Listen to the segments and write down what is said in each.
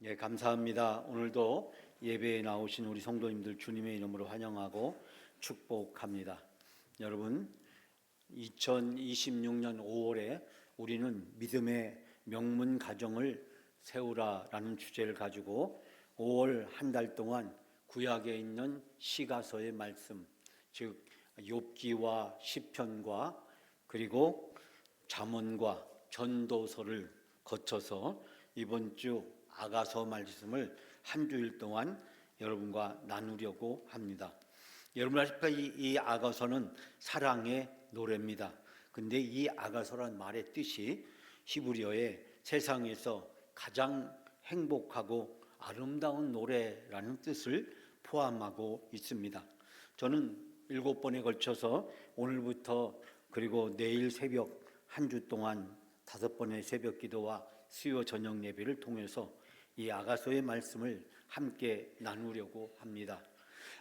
예, 감사합니다. 오늘도 예배에 나오신 우리 성도님들 주님의 이름으로 환영하고 축복합니다. 여러분, 2026년 5월에 우리는 믿음의 명문 가정을 세우라라는 주제를 가지고 5월 한 달 동안 구약에 있는 시가서의 말씀, 즉 욥기와 시편과 그리고 잠언과 전도서를 거쳐서 이번 주 아가서 말씀을 한 주일 동안 여러분과 나누려고 합니다. 여러분 아시다시피 이 아가서는 사랑의 노래입니다. 근데 이 아가서란 말의 뜻이 히브리어에 세상에서 가장 행복하고 아름다운 노래라는 뜻을 포함하고 있습니다. 저는 7번에 걸쳐서 오늘부터 그리고 내일 새벽 한 주 동안 5번의 새벽 기도와 수요 저녁 예배를 통해서 이 아가서의 말씀을 함께 나누려고 합니다.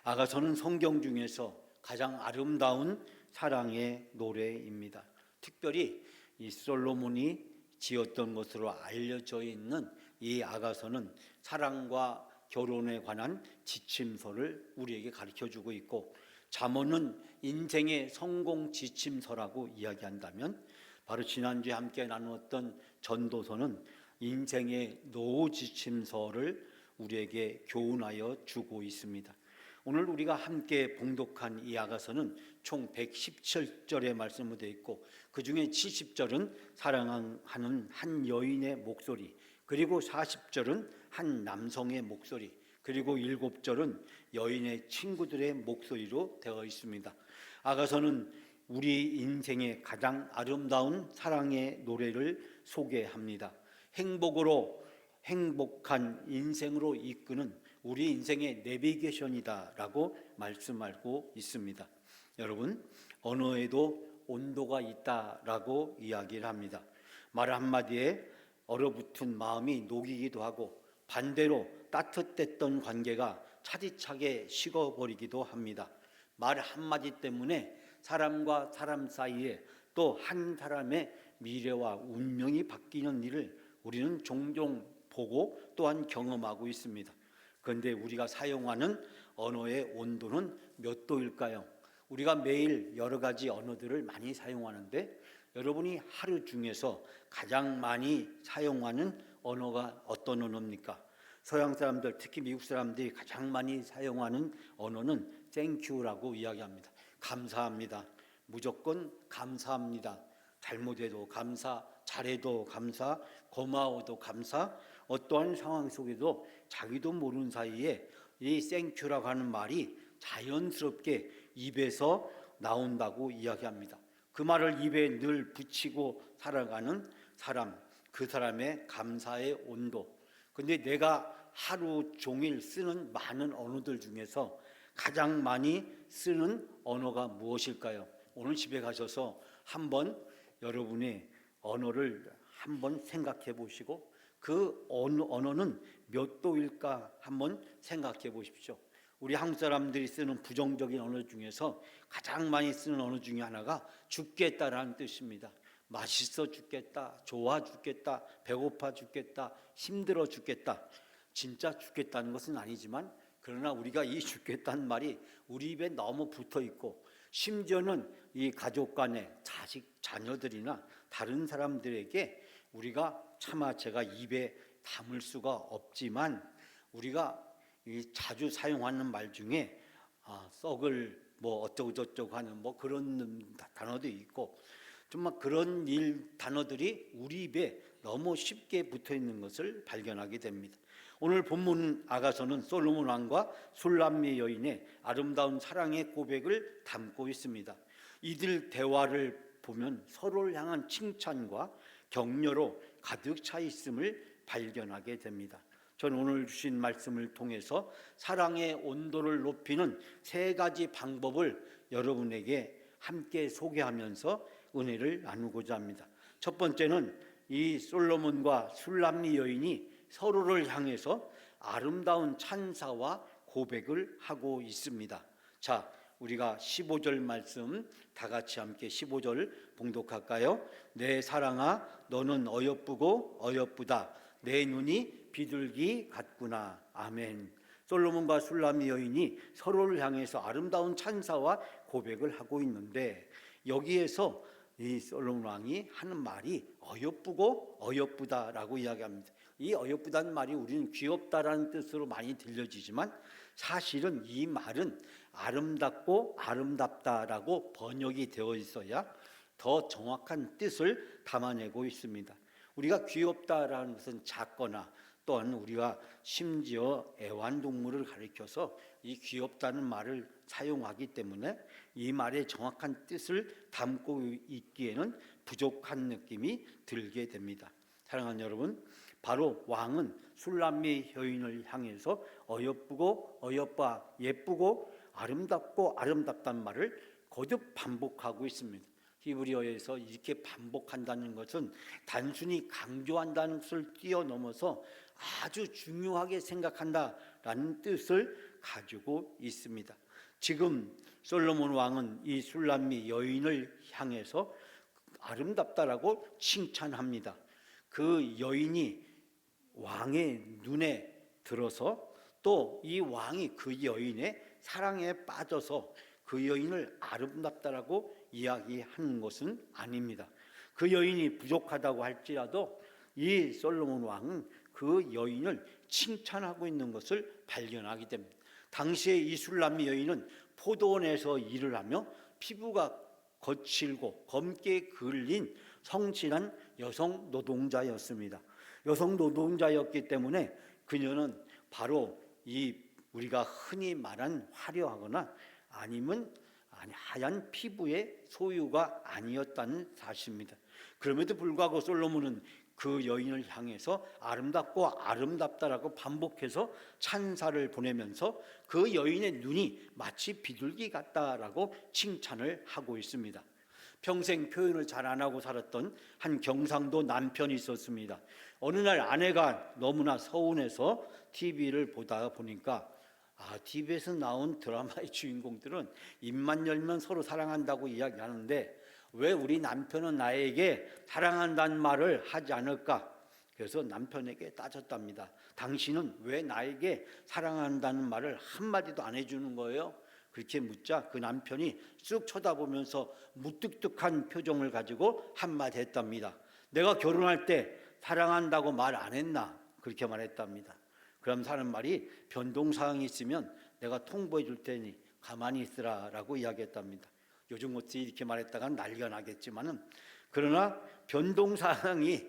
아가서는 성경 중에서 가장 아름다운 사랑의 노래입니다. 특별히 이 솔로몬이 지었던 것으로 알려져 있는 이 아가서는 사랑과 결혼에 관한 지침서를 우리에게 가르쳐주고 있고, 잠언은 인생의 성공 지침서라고 이야기한다면, 바로 지난주에 함께 나누었던 전도서는 인생의 노후 지침서를 우리에게 교훈하여 주고 있습니다. 오늘 우리가 함께 봉독한 이 아가서는 총 117절의 말씀으로 되어 있고, 그 중에 70절은 사랑하는 한 여인의 목소리, 그리고 40절은 한 남성의 목소리, 그리고 7절은 여인의 친구들의 목소리로 되어 있습니다. 아가서는 우리 인생의 가장 아름다운 사랑의 노래를 소개합니다. 행복한 인생으로 이끄는 우리 인생의 내비게이션이다라고 말씀하고 있습니다. 여러분, 언어에도 온도가 있다라고 이야기를 합니다. 말 한마디에 얼어붙은 마음이 녹이기도 하고, 반대로 따뜻했던 관계가 차디차게 식어버리기도 합니다. 말 한마디 때문에 사람과 사람 사이에 또 한 사람의 미래와 운명이 바뀌는 일을 우리는 종종 보고 또한 경험하고 있습니다. 그런데 우리가 사용하는 언어의 온도는 몇 도일까요? 우리가 매일 여러 가지 언어들을 많이 사용하는데, 여러분이 하루 중에서 가장 많이 사용하는 언어가 어떤 언어입니까? 서양 사람들, 특히 미국 사람들이 가장 많이 사용하는 언어는 땡큐라고 이야기합니다. 감사합니다. 무조건 감사합니다. 잘못해도 감사, 잘해도 감사, 고마워도 감사. 어떠한 상황 속에도 자기도 모르는 사이에 이 땡큐라고 하는 말이 자연스럽게 입에서 나온다고 이야기합니다. 그 말을 입에 늘 붙이고 살아가는 사람, 그 사람의 감사의 온도. 근데 내가 하루 종일 쓰는 많은 언어들 중에서 가장 많이 쓰는 언어가 무엇일까요? 오늘 집에 가셔서 한번 여러분의 언어를 한번 생각해 보시고, 그 언어는 몇 도일까 한번 생각해 보십시오. 우리 한국 사람들이 쓰는 부정적인 언어 중에서 가장 많이 쓰는 언어 중에 하나가 죽겠다라는 뜻입니다. 맛있어 죽겠다, 좋아 죽겠다, 배고파 죽겠다, 힘들어 죽겠다. 진짜 죽겠다는 것은 아니지만, 그러나 우리가 이 죽겠다는 말이 우리 입에 너무 붙어 있고, 심지어는 이 가족 간에 자식, 자녀들이나 다른 사람들에게 우리가 차마 제가 입에 담을 수가 없지만, 우리가 자주 사용하는 말 중에 썩을 뭐 어쩌고 저쩌고 하는 뭐 그런 단어도 있고, 정말 그런 단어들이 우리 입에 너무 쉽게 붙어 있는 것을 발견하게 됩니다. 오늘 본문 아가서는 솔로몬 왕과 술람미 여인의 아름다운 사랑의 고백을 담고 있습니다. 이들 대화를 보면 서로를 향한 칭찬과 격려로 가득 차 있음을 발견하게 됩니다. 저는 오늘 주신 말씀을 통해서 사랑의 온도를 높이는 3가지 방법을 여러분에게 함께 소개하면서 은혜를 나누고자 합니다. 첫 번째는 이 솔로몬과 술람미 여인이 서로를 향해서 아름다운 찬사와 고백을 하고 있습니다. 자, 우리가 15절 말씀 다 같이 함께 15절 봉독할까요? 내 사랑아, 너는 어여쁘고 어여쁘다. 내 눈이 비둘기 같구나. 아멘. 솔로몬과 술람미 여인이 서로를 향해서 아름다운 찬사와 고백을 하고 있는데, 여기에서 이 솔로몬 왕이 하는 말이 어여쁘고 어여쁘다라고 이야기합니다. 이 어여쁘다는 말이 우리는 귀엽다라는 뜻으로 많이 들려지지만, 사실은 이 말은 아름답고 아름답다라고 번역이 되어 있어야 더 정확한 뜻을 담아내고 있습니다. 우리가 귀엽다라는 것은 작거나, 또한 우리가 심지어 애완동물을 가리켜서 이 귀엽다는 말을 사용하기 때문에 이 말의 정확한 뜻을 담고 있기에는 부족한 느낌이 들게 됩니다. 사랑하는 여러분, 바로 왕은 술람미 여인을 향해서 어여쁘고 어여빠, 예쁘고 아름답고 아름답다는 말을 거듭 반복하고 있습니다. 히브리어에서 이렇게 반복한다는 것은 단순히 강조한다는 것을 뛰어넘어서 아주 중요하게 생각한다라는 뜻을 가지고 있습니다. 지금 솔로몬 왕은 이 술람미 여인을 향해서 아름답다라고 칭찬합니다. 그 여인이 왕의 눈에 들어서 또 이 왕이 그 여인의 사랑에 빠져서 그 여인을 아름답다라고 이야기하는 것은 아닙니다. 그 여인이 부족하다고 할지라도 이 솔로몬 왕은 그 여인을 칭찬하고 있는 것을 발견하게 됩니다. 당시에 이 술람미 여인은 포도원에서 일을 하며 피부가 거칠고 검게 그을린 성실한 여성 노동자였습니다. 여성 노동자였기 때문에 그녀는 바로 이 우리가 흔히 말한 화려하거나 아니면 하얀 피부의 소유가 아니었다는 사실입니다. 그럼에도 불구하고 솔로몬은 그 여인을 향해서 아름답고 아름답다라고 반복해서 찬사를 보내면서 그 여인의 눈이 마치 비둘기 같다라고 칭찬을 하고 있습니다. 평생 표현을 잘 안 하고 살았던 한 경상도 남편이 있었습니다. 어느 날 아내가 너무나 서운해서 TV를 보다 보니까 TV에서 나온 드라마의 주인공들은 입만 열면 서로 사랑한다고 이야기하는데 왜 우리 남편은 나에게 사랑한다는 말을 하지 않을까? 그래서 남편에게 따졌답니다. 당신은 왜 나에게 사랑한다는 말을 한마디도 안 해주는 거예요? 그렇게 묻자 그 남편이 쑥 쳐다보면서 무뚝뚝한 표정을 가지고 한마디 했답니다. 내가 결혼할 때 사랑한다고 말 안 했나? 그렇게 말했답니다. 그럼 사는 말이 변동사항이 있으면 내가 통보해 줄 테니 가만히 있으라 라고 이야기했답니다. 요즘 어찌 이렇게 말했다가 난리가 나겠지만은, 그러나 변동사항이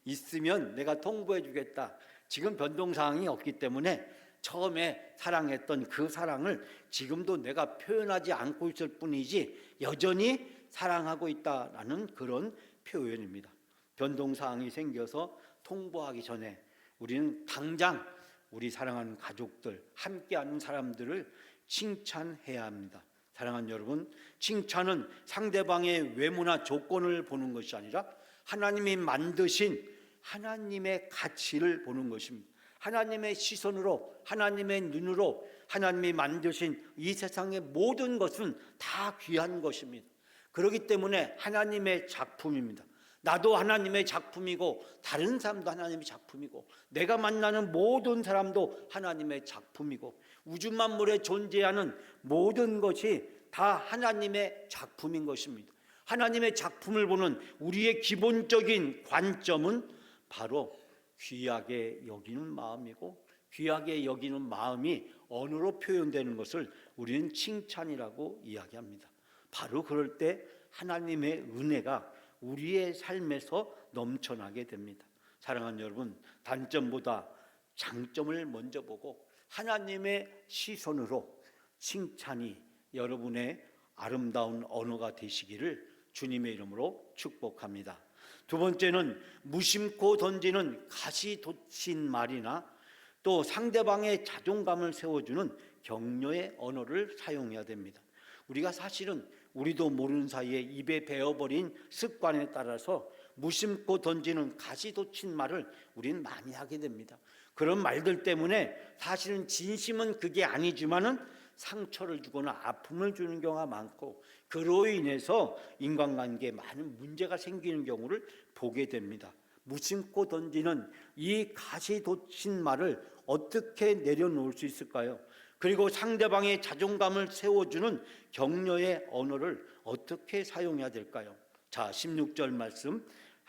있으면 내가 통보해 주겠다. 지금 변동사항이 없기 때문에 처음에 사랑했던 그 사랑을 지금도 내가 표현하지 않고 있을 뿐이지 여전히 사랑하고 있다라는 그런 표현입니다. 변동사항이 생겨서 통보하기 전에 우리는 당장 우리 사랑하는 가족들, 함께하는 사람들을 칭찬해야 합니다. 사랑하는 여러분, 칭찬은 상대방의 외모나 조건을 보는 것이 아니라 하나님이 만드신 하나님의 가치를 보는 것입니다. 하나님의 시선으로, 하나님의 눈으로 하나님이 만드신 이 세상의 모든 것은 다 귀한 것입니다. 그렇기 때문에 하나님의 작품입니다. 나도 하나님의 작품이고 다른 사람도 하나님의 작품이고 내가 만나는 모든 사람도 하나님의 작품이고 우주 만물에 존재하는 모든 것이 다 하나님의 작품인 것입니다. 하나님의 작품을 보는 우리의 기본적인 관점은 바로 귀하게 여기는 마음이고, 귀하게 여기는 마음이 언어로 표현되는 것을 우리는 칭찬이라고 이야기합니다. 바로 그럴 때 하나님의 은혜가 우리의 삶에서 넘쳐나게 됩니다. 사랑하는 여러분, 단점보다 장점을 먼저 보고 하나님의 시선으로 칭찬이 여러분의 아름다운 언어가 되시기를 주님의 이름으로 축복합니다. 두 번째는 무심코 던지는 가시 돋친 말이나 또 상대방의 자존감을 세워주는 격려의 언어를 사용해야 됩니다. 우리가 사실은 우리도 모르는 사이에 입에 배어버린 습관에 따라서 무심코 던지는 가시 돋친 말을 우리는 많이 하게 됩니다. 그런 말들 때문에 사실은 진심은 그게 아니지만은 상처를 주거나 아픔을 주는 경우가 많고, 그로 인해서 인간관계에 많은 문제가 생기는 경우를 보게 됩니다. 무심코 던지는 이 가시 돋친 말을 어떻게 내려놓을 수 있을까요? 그리고 상대방의 자존감을 세워주는 격려의 언어를 어떻게 사용해야 될까요? 자, 16절 말씀,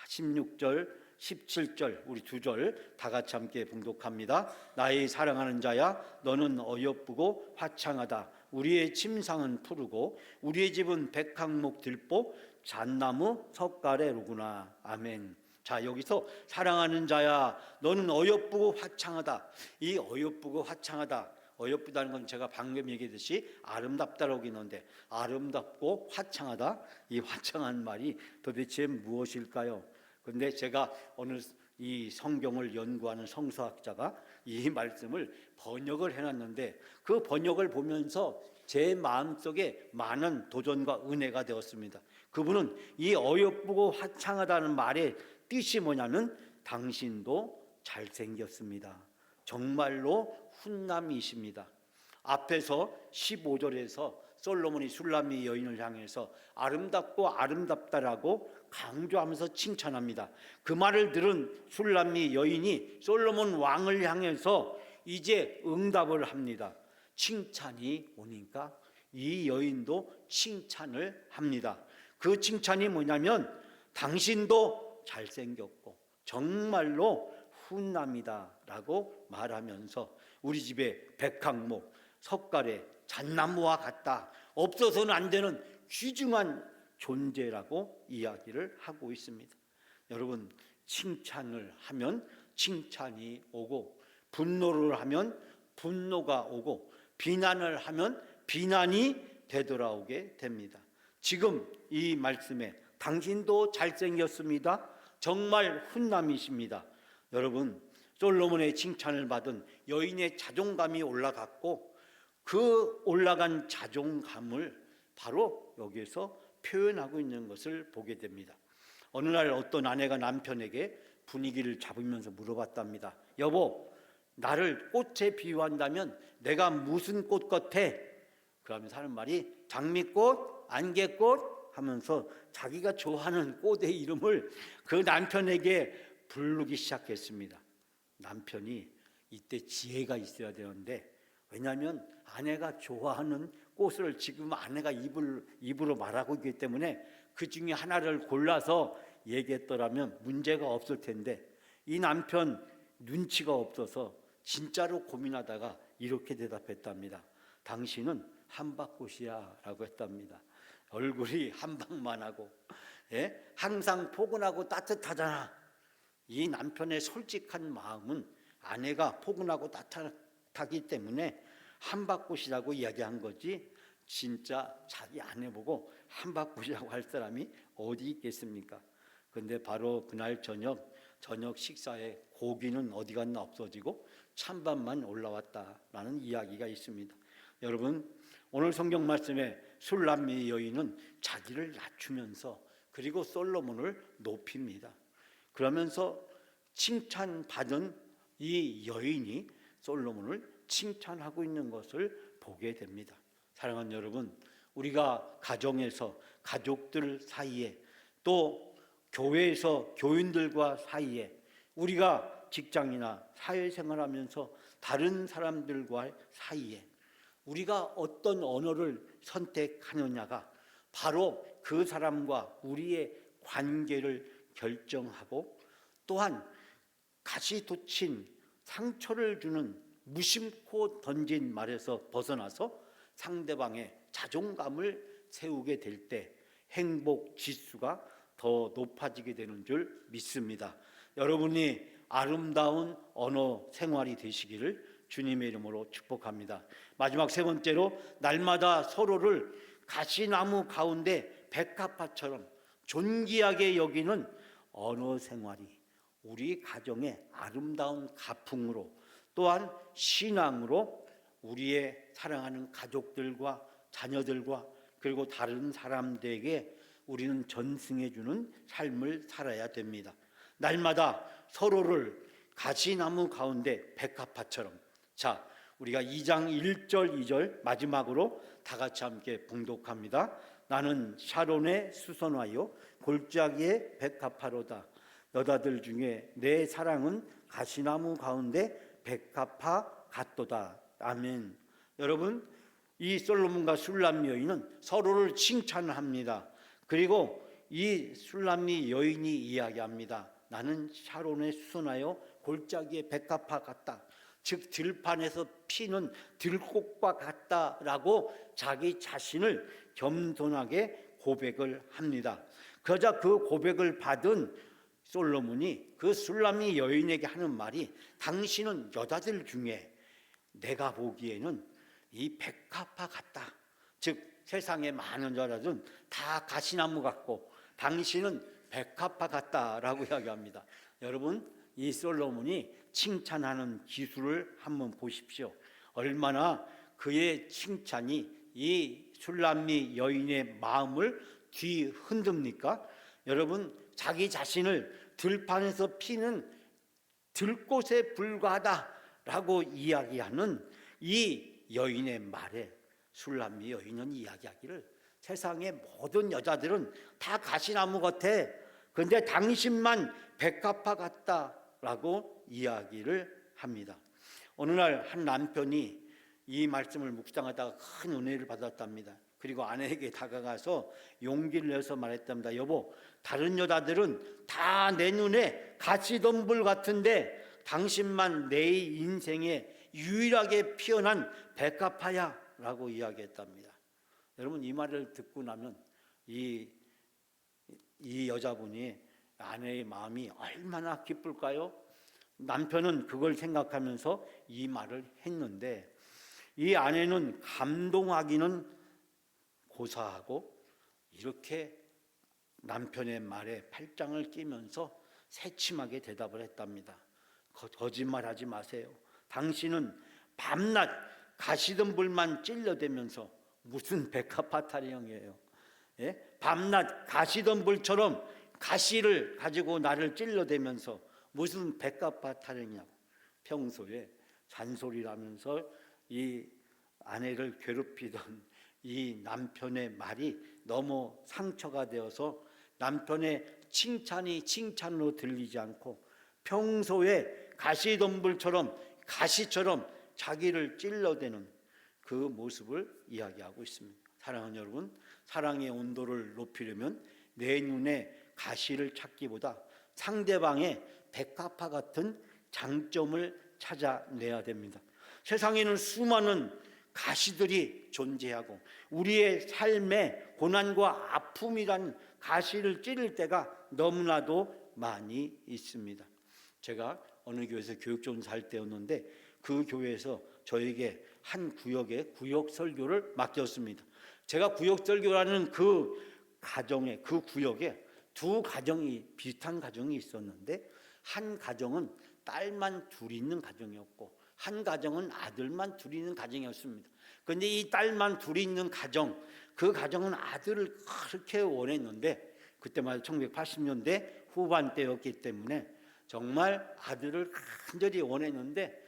16절 17절 우리 두 절 다 같이 함께 봉독합니다. 나의 사랑하는 자야, 너는 어여쁘고 화창하다. 우리의 침상은 푸르고 우리의 집은 백항목 들보 잣나무 석가래로구나. 아멘. 자, 여기서 사랑하는 자야, 너는 어여쁘고 화창하다. 이 어여쁘고 화창하다, 어여쁘다는 건 제가 방금 얘기했듯이 아름답다라고 했는데, 아름답고 화창하다, 이 화창한 말이 도대체 무엇일까요? 그런데 제가 오늘 이 성경을 연구하는 성서학자가 이 말씀을 번역을 해놨는데, 그 번역을 보면서 제 마음속에 많은 도전과 은혜가 되었습니다. 그분은 이 어여쁘고 화창하다는 말의 뜻이 뭐냐면, 당신도 잘생겼습니다. 정말로 훈남이십니다. 앞에서 15절에서 솔로몬이 슐람미 여인을 향해서 아름답고 아름답다라고 강조하면서 칭찬합니다. 그 말을 들은 슐람미 여인이 솔로몬 왕을 향해서 이제 응답을 합니다. 칭찬이 오니까 이 여인도 칭찬을 합니다. 그 칭찬이 뭐냐면, 당신도 잘생겼고 정말로 훈남이다 라고 말하면서 우리 집에 백항목, 석가래, 잣나무와 같다, 없어서는 안 되는 귀중한 존재라고 이야기를 하고 있습니다. 여러분, 칭찬을 하면 칭찬이 오고, 분노를 하면 분노가 오고, 비난을 하면 비난이 되돌아오게 됩니다. 지금 이 말씀에 당신도 잘생겼습니다, 정말 훈남이십니다. 여러분, 솔로몬의 칭찬을 받은 여인의 자존감이 올라갔고, 그 올라간 자존감을 바로 여기에서 표현하고 있는 것을 보게 됩니다. 어느 날 어떤 아내가 남편에게 분위기를 잡으면서 물어봤답니다. 여보, 나를 꽃에 비유한다면 내가 무슨 꽃 같아? 그러면서 하는 말이 장미꽃, 안개꽃 하면서 자기가 좋아하는 꽃의 이름을 그 남편에게 부르기 시작했습니다. 남편이 이때 지혜가 있어야 되는데, 왜냐하면 아내가 좋아하는 꽃을 지금 아내가 입으로 말하고 있기 때문에 그 중에 하나를 골라서 얘기했더라면 문제가 없을 텐데, 이 남편 눈치가 없어서 진짜로 고민하다가 이렇게 대답했답니다. 당신은 한박꽃이야 라고 했답니다. 얼굴이 한방만 하고, 항상 포근하고 따뜻하잖아. 이 남편의 솔직한 마음은 아내가 포근하고 따뜻하기 때문에 한박꽃이라고 이야기한 거지, 진짜 자기 아내 보고 한박꽃이라고 할 사람이 어디 있겠습니까? 그런데 바로 그날 저녁 식사에 고기는 어디 갔나 없어지고 찬밥만 올라왔다라는 이야기가 있습니다. 여러분, 오늘 성경 말씀에 슐람미 여인은 자기를 낮추면서 그리고 솔로몬을 높입니다. 그러면서 칭찬받은 이 여인이 솔로몬을 칭찬하고 있는 것을 보게 됩니다. 사랑하는 여러분, 우리가 가정에서 가족들 사이에, 또 교회에서 교인들과 사이에, 우리가 직장이나 사회생활하면서 다른 사람들과 사이에 우리가 어떤 언어를 선택하느냐가 바로 그 사람과 우리의 관계를 결정하고, 또한 가시 돋친 상처를 주는 무심코 던진 말에서 벗어나서 상대방의 자존감을 세우게 될 때 행복 지수가 더 높아지게 되는 줄 믿습니다. 여러분이 아름다운 언어 생활이 되시기를 주님의 이름으로 축복합니다. 마지막 세 번째로, 날마다 서로를 가시나무 가운데 백합화처럼 존귀하게 여기는 언어 생활이 우리 가정의 아름다운 가풍으로, 또한 신앙으로 우리의 사랑하는 가족들과 자녀들과 그리고 다른 사람들에게 우리는 전승해 주는 삶을 살아야 됩니다. 날마다 서로를 가시나무 가운데 백합화처럼. 자, 우리가 2장 1절 2절 마지막으로 다 같이 함께 봉독합니다. 나는 샤론의 수선화요 골짜기의 백합화로다. 여자들 중에 내 사랑은 가시나무 가운데 백합화 같도다. 아멘. 여러분, 이 솔로몬과 술람미 여인은 서로를 칭찬합니다. 그리고 이 술람미 여인이 이야기합니다. 나는 샤론에 수선하여 골짜기에 백합화 같다. 즉 들판에서 피는 들꽃과 같다라고 자기 자신을 겸손하게 고백을 합니다. 그러자 그 고백을 받은 솔로몬이 그 술람미 여인에게 하는 말이, 당신은 여자들 중에 내가 보기에는 이 백합화 같다. 즉 세상의 많은 여자들은 다 가시나무 같고 당신은 백합화 같다라고 이야기합니다. 여러분, 이 솔로몬이 칭찬하는 기술을 한번 보십시오. 얼마나 그의 칭찬이 이 술람미 여인의 마음을 뒤흔듭니까? 여러분, 자기 자신을 들판에서 피는 들꽃에 불과하다라고 이야기하는 이 여인의 말에 술람미 여인은 이야기하기를, 세상의 모든 여자들은 다 가시나무 같아. 그런데 당신만 백합화 같다라고 이야기를 합니다. 어느 날 한 남편이 이 말씀을 묵상하다가 큰 은혜를 받았답니다. 그리고 아내에게 다가가서 용기를 내서 말했답니다. 여보, 다른 여자들은 다 내 눈에 가시덤불 같은데 당신만 내 인생에 유일하게 피어난 백합화야 라고 이야기했답니다. 여러분, 이 말을 듣고 나면 이 여자분이, 아내의 마음이 얼마나 기쁠까요? 남편은 그걸 생각하면서 이 말을 했는데, 이 아내는 감동하기는 고사하고 이렇게 남편의 말에 팔짱을 끼면서 새침하게 대답을 했답니다. 거짓말하지 마세요. 당신은 밤낮 가시덤불만 찔러대면서 무슨 백합화 타령이에요. 예? 밤낮 가시덤불처럼 가시를 가지고 나를 찔러대면서 무슨 백합화 타령이냐고. 평소에 잔소리라면서 이 아내를 괴롭히던 이 남편의 말이 너무 상처가 되어서 남편의 칭찬이 칭찬으로 들리지 않고 평소에 가시덤불처럼 가시처럼 자기를 찔러대는 그 모습을 이야기하고 있습니다. 사랑하는 여러분, 사랑의 온도를 높이려면 내 눈에 가시를 찾기보다 상대방의 백합화 같은 장점을 찾아내야 됩니다. 세상에는 수많은 가시들이 존재하고 우리의 삶에 고난과 아픔이란 가시를 찌를 때가 너무나도 많이 있습니다. 제가 어느 교회에서 교육종 살 때였는데 그 교회에서 저에게 한 구역의 구역 설교를 맡겼습니다. 제가 구역 설교라는 그 가정에, 그 구역에 두 가정이, 비슷한 가정이 있었는데 한 가정은 딸만 둘 있는 가정이었고 한 가정은 아들만 둘 있는 가정이었습니다. 그런데 이 딸만 둘 있는 가정, 그 가정은 아들을 그렇게 원했는데 그때만 1980년대 후반대였기 때문에 정말 아들을 간절히 원했는데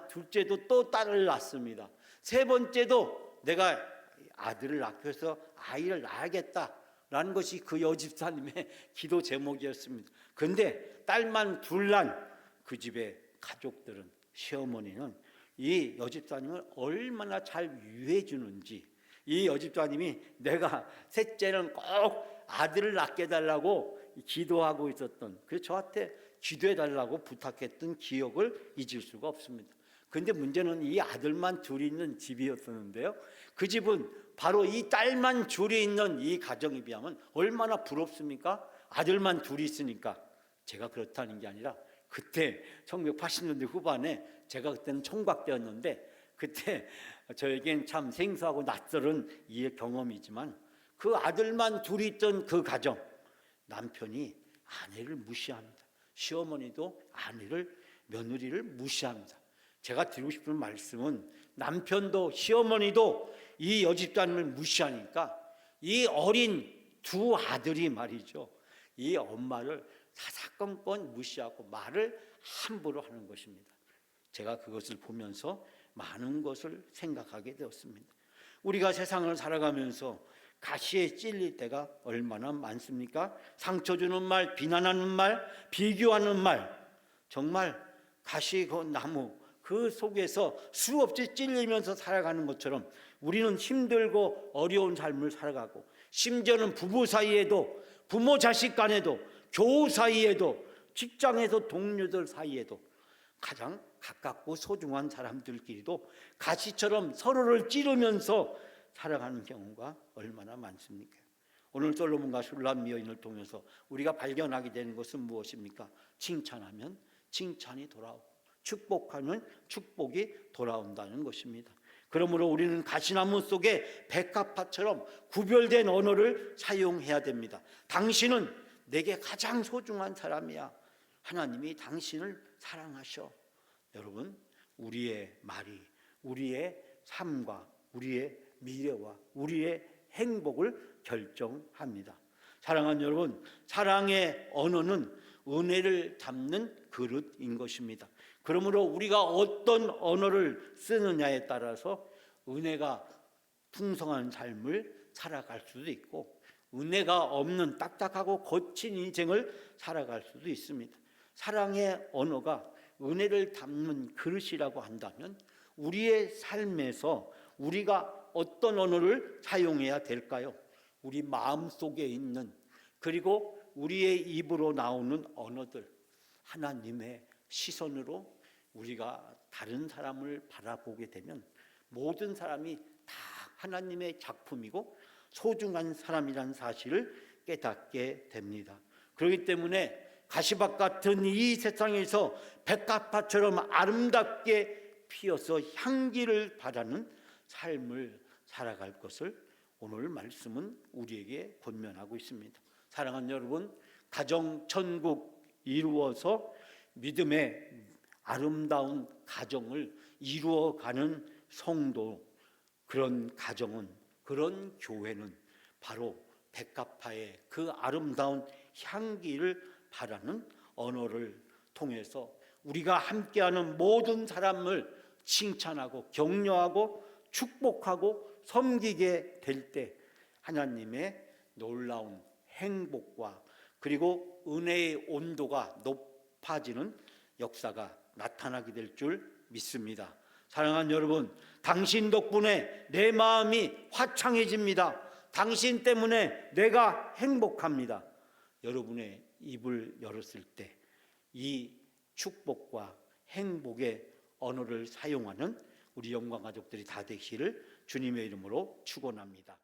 둘째도 또 딸을 낳습니다. 세 번째도 내가 아들을 낳고서 아이를 낳아야겠다라는 것이 그 여집사님의 기도 제목이었습니다. 그런데 딸만 둘 난 그 집의 가족들은, 시어머니는 이 여집사님을 얼마나 잘 유해 주는지, 이 여집사님이 내가 셋째는 꼭 아들을 낳게 해달라고 기도하고 있었던, 그래서 저한테 기도해달라고 부탁했던 기억을 잊을 수가 없습니다. 그런데 문제는 이 아들만 둘이 있는 집이었었는데요, 그 집은 바로 이 딸만 둘이 있는 이 가정에 비하면 얼마나 부럽습니까? 아들만 둘이 있으니까. 제가 그렇다는 게 아니라 그때 1980년대 후반에 제가 그때는 총각대였는데 그때 저에겐 참 생소하고 낯설은 이 경험이지만 그 아들만 둘이 있던 그 가정, 남편이 아내를 무시합니다. 시어머니도 아내를, 며느리를 무시합니다. 제가 드리고 싶은 말씀은 남편도 시어머니도 이 여집사님을 무시하니까 이 어린 두 아들이 말이죠, 이 엄마를 사사건건 무시하고 말을 함부로 하는 것입니다. 제가 그것을 보면서 많은 것을 생각하게 되었습니다. 우리가 세상을 살아가면서 가시에 찔릴 때가 얼마나 많습니까? 상처 주는 말, 비난하는 말, 비교하는 말, 정말 가시 그 나무 그 속에서 수없이 찔리면서 살아가는 것처럼 우리는 힘들고 어려운 삶을 살아가고, 심지어는 부부 사이에도, 부모 자식 간에도, 교우 사이에도, 직장에서 동료들 사이에도, 가장 가깝고 소중한 사람들끼리도 가시처럼 서로를 찌르면서 살아가는 경우가 얼마나 많습니까? 오늘 솔로몬과 슐람 여인을 통해서 우리가 발견하게 되는 것은 무엇입니까? 칭찬하면 칭찬이 돌아오고, 축복하면 축복이 돌아온다는 것입니다. 그러므로 우리는 가시나무 속에 백합화처럼 구별된 언어를 사용해야 됩니다. 당신은 내게 가장 소중한 사람이야. 하나님이 당신을 사랑하셔. 여러분, 우리의 말이 우리의 삶과 우리의 미래와 우리의 행복을 결정합니다. 사랑하는 여러분, 사랑의 언어는 은혜를 담는 그릇인 것입니다. 그러므로 우리가 어떤 언어를 쓰느냐에 따라서 은혜가 풍성한 삶을 살아갈 수도 있고, 은혜가 없는 딱딱하고 거친 인생을 살아갈 수도 있습니다. 사랑의 언어가 은혜를 담는 그릇이라고 한다면 우리의 삶에서 우리가 어떤 언어를 사용해야 될까요? 우리 마음속에 있는, 그리고 우리의 입으로 나오는 언어들, 하나님의 시선으로 우리가 다른 사람을 바라보게 되면 모든 사람이 다 하나님의 작품이고 소중한 사람이라는 사실을 깨닫게 됩니다. 그렇기 때문에 가시밭 같은 이 세상에서 백합화처럼 아름답게 피어서 향기를 바라는 삶을 살아갈 것을 오늘 말씀은 우리에게 권면하고 있습니다. 사랑하는 여러분, 가정 천국 이루어서 믿음의 아름다운 가정을 이루어가는 성도, 그런 가정은, 그런 교회는 바로 백합화의 그 아름다운 향기를 바라는 언어를 통해서 우리가 함께하는 모든 사람을 칭찬하고 격려하고 축복하고 섬기게 될 때 하나님의 놀라운 행복과 그리고 은혜의 온도가 높아지는 역사가 나타나게 될 줄 믿습니다. 사랑하는 여러분, 당신 덕분에 내 마음이 화창해집니다. 당신 때문에 내가 행복합니다. 여러분의 입을 열었을 때 이 축복과 행복의 언어를 사용하는 우리 영광 가족들이 다 되시기를 주님의 이름으로 축원합니다.